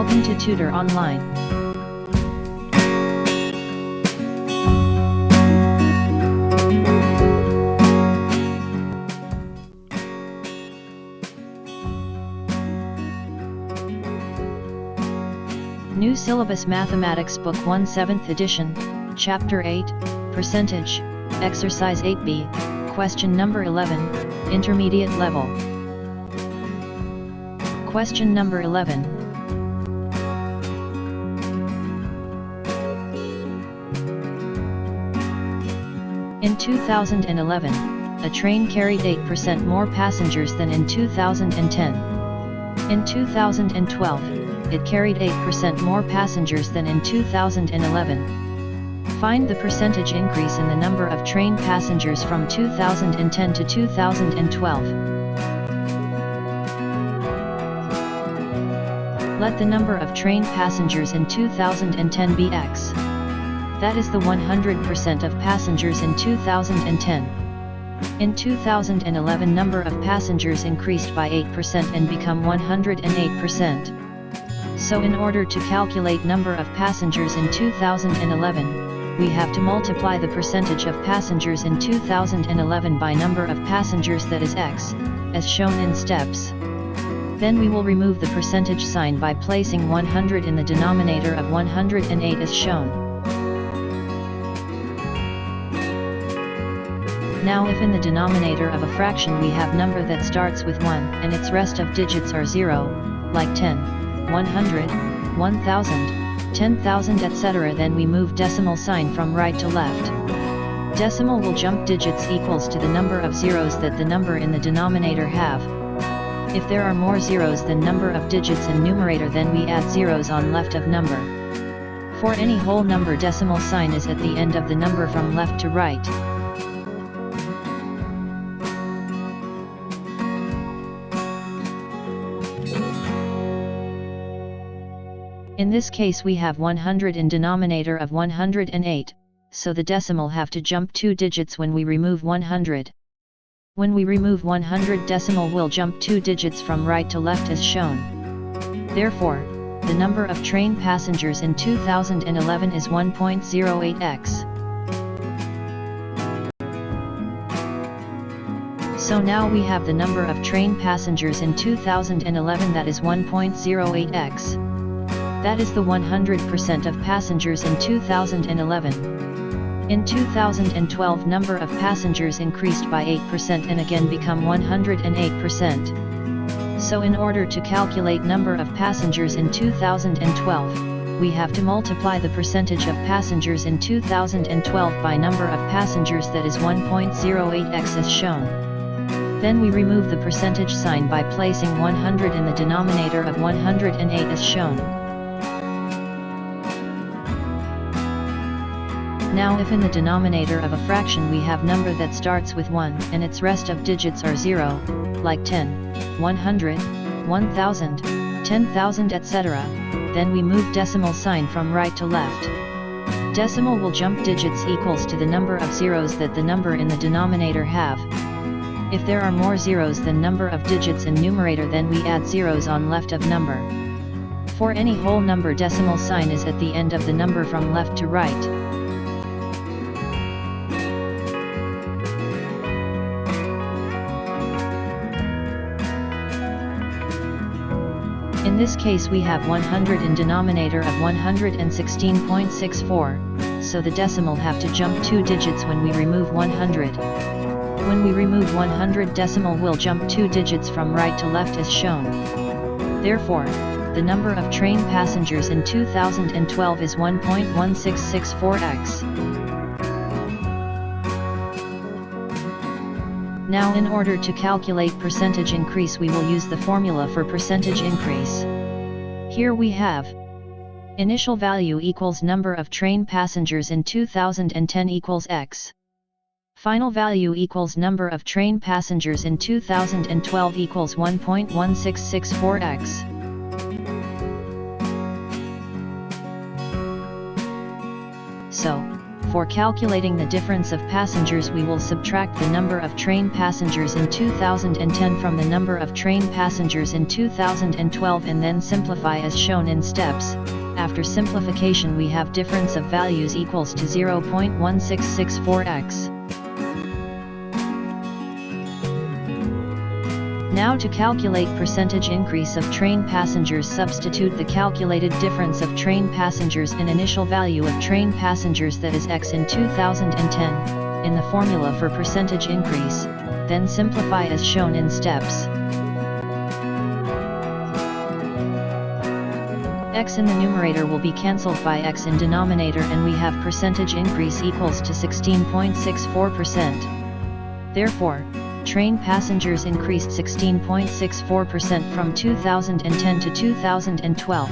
Welcome to Tutor Online. New Syllabus Mathematics Book 1 7th edition, Chapter 8, Percentage, Exercise 8B, Question number 11, Intermediate level. Question number 11. In 2011, a train carried 8% more passengers than in 2010. In 2012, it carried 8% more passengers than in 2011. Find the percentage increase in the number of train passengers from 2010 to 2012. Let the number of train passengers in 2010 be x. That is the 100% of passengers in 2010. In 2011, number of passengers increased by 8% and become 108%. So in order to calculate number of passengers in 2011, we have to multiply the percentage of passengers in 2011 by number of passengers, that is x, as shown in steps. Then we will remove the percentage sign by placing 100 in the denominator of 108 as shown. Now if in the denominator of a fraction we have number that starts with 1 and its rest of digits are 0, like 10, 100, 1000, 10,000 etc., then we move decimal sign from right to left. Decimal will jump digits equals to the number of zeros that the number in the denominator have. If there are more zeros than number of digits in numerator, then we add zeros on left of number. For any whole number, decimal sign is at the end of the number from left to right. In this case we have 100 in denominator of 108, so the decimal have to jump 2 digits when we remove 100. When we remove 100, decimal will jump 2 digits from right to left as shown. Therefore, the number of train passengers in 2011 is 1.08x. So now we have the number of train passengers in 2011, that is 1.08x. That is the 100% of passengers in 2011. In 2012, number of passengers increased by 8% and again become 108%. So in order to calculate number of passengers in 2012, we have to multiply the percentage of passengers in 2012 by number of passengers, that is 1.08x as shown. Then we remove the percentage sign by placing 100 in the denominator of 108 as shown. Now if in the denominator of a fraction we have number that starts with 1 and its rest of digits are 0, like 10, 100, 1000, 10,000 etc., then we move decimal sign from right to left. Decimal will jump digits equals to the number of zeros that the number in the denominator have. If there are more zeros than number of digits in numerator, then we add zeros on left of number. For any whole number, decimal sign is at the end of the number from left to right. In this case we have 100 in denominator of 116.64, so the decimal have to jump 2 digits when we remove 100. When we remove 100, decimal will jump 2 digits from right to left as shown. Therefore, the number of train passengers in 2012 is 1.1664x. Now in order to calculate percentage increase, we will use the formula for percentage increase. Here we have initial value equals number of train passengers in 2010 equals x. Final value equals number of train passengers in 2012 equals 1.1664x. So, For calculating the difference of passengers, we will subtract the number of train passengers in 2010 from the number of train passengers in 2012 and then simplify as shown in steps. After simplification, we have difference of values equals to 0.1664x. Now to calculate percentage increase of train passengers, substitute the calculated difference of train passengers in initial value of train passengers, that is x in 2010, in the formula for percentage increase, then simplify as shown in steps. X in the numerator will be cancelled by x in denominator and we have percentage increase equals to 16.64%. Therefore, train passengers increased 16.64% from 2010 to 2012.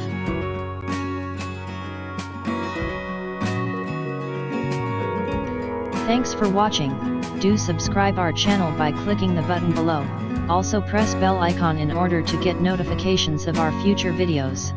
Thanks for watching. Do subscribe our channel by clicking the button below. Also press bell icon in order to get notifications of our future videos.